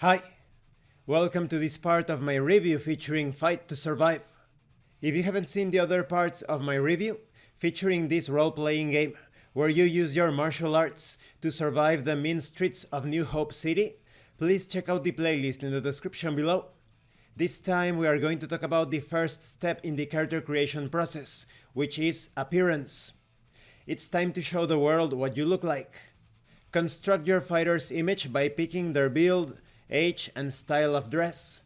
Hi, welcome to this part of my review featuring Fight to Survive. If you haven't seen the other parts of my review featuring this role-playing game where you use your martial arts to survive the mean streets of New Hope City, please check out the playlist in the description below. This time we are going to talk about the first step in the character creation process, which is appearance. It's time to show the world what you look like. Construct your fighter's image by picking their build, age, and style of dress.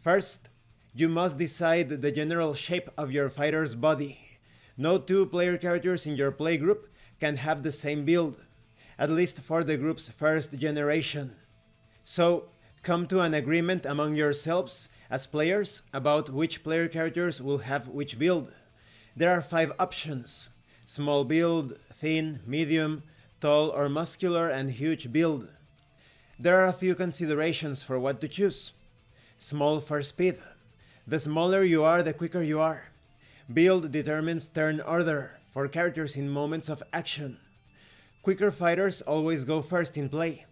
First, you must decide the general shape of your fighter's body. No two player characters in your playgroup can have the same build, at least for the group's first generation. So, come to an agreement among yourselves as players about which player characters will have which build. There are 5 options: small build, thin, medium, tall or muscular, and huge build. There are a few considerations for what to choose. Small for speed. The smaller you are, the quicker you are. Build determines turn order for characters in moments of action. Quicker fighters always go first in play,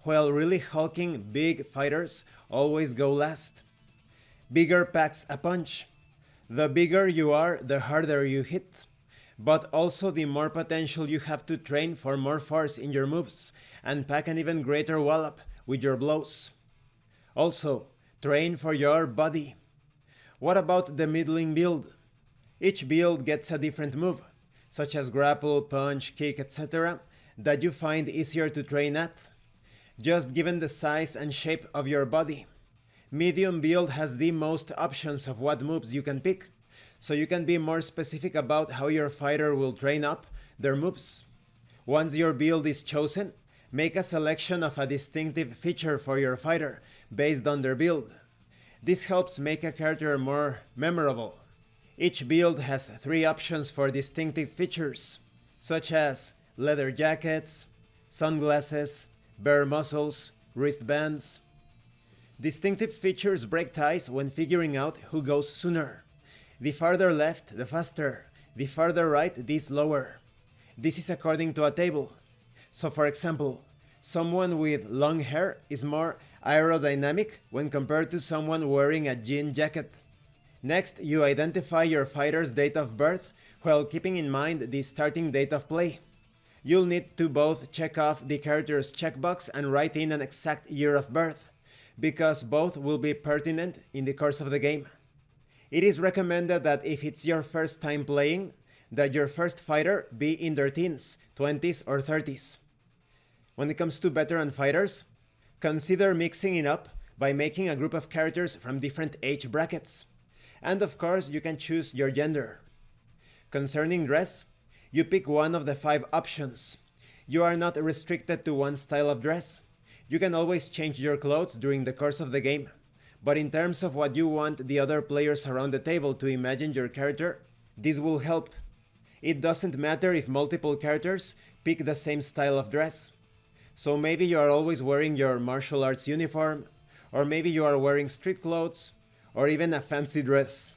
while really hulking big fighters always go last. Bigger packs a punch. The bigger you are, the harder you hit, but also the more potential you have to train for more force in your moves and pack an even greater wallop with your blows. Also, train for your body. What about the middling build? Each build gets a different move, such as grapple, punch, kick, etc., that you find easier to train at, just given the size and shape of your body. Medium build has the most options of what moves you can pick, so you can be more specific about how your fighter will train up their moves. Once your build is chosen, make a selection of a distinctive feature for your fighter based on their build. This helps make a character more memorable. Each build has 3 options for distinctive features, such as leather jackets, sunglasses, bare muscles, wristbands. Distinctive features break ties when figuring out who goes sooner. The farther left, the faster. The farther right, the slower. This is according to a table. So for example, someone with long hair is more aerodynamic when compared to someone wearing a jean jacket. Next, you identify your fighter's date of birth while keeping in mind the starting date of play. You'll need to both check off the character's checkbox and write in an exact year of birth, because both will be pertinent in the course of the game. It is recommended that if it's your first time playing, that your first fighter be in their teens, 20s or 30s. When it comes to veteran fighters, consider mixing it up by making a group of characters from different age brackets. And of course, you can choose your gender. Concerning dress, you pick one of the 5 options. You are not restricted to one style of dress. You can always change your clothes during the course of the game. But in terms of what you want the other players around the table to imagine your character, this will help. It doesn't matter if multiple characters pick the same style of dress. So maybe you are always wearing your martial arts uniform, or maybe you are wearing street clothes, or even a fancy dress.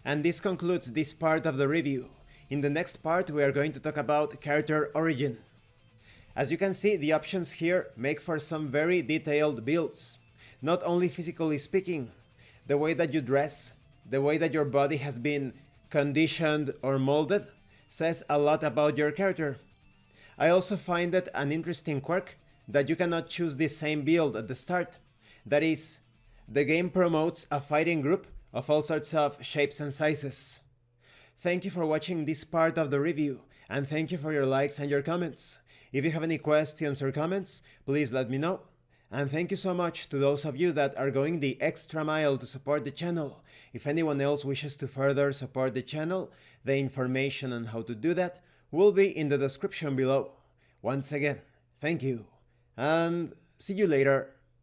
And this concludes this part of the review. In the next part we are going to talk about character origin. As you can see, the options here make for some very detailed builds. Not only physically speaking, the way that you dress, the way that your body has been conditioned or molded says a lot about your character. I also find it an interesting quirk that you cannot choose the same build at the start. That is, the game promotes a fighting group of all sorts of shapes and sizes. Thank you for watching this part of the review, and thank you for your likes and your comments. If you have any questions or comments, please let me know. And thank you so much to those of you that are going the extra mile to support the channel. If anyone else wishes to further support the channel, the information on how to do that will be in the description below. Once again, thank you, and see you later.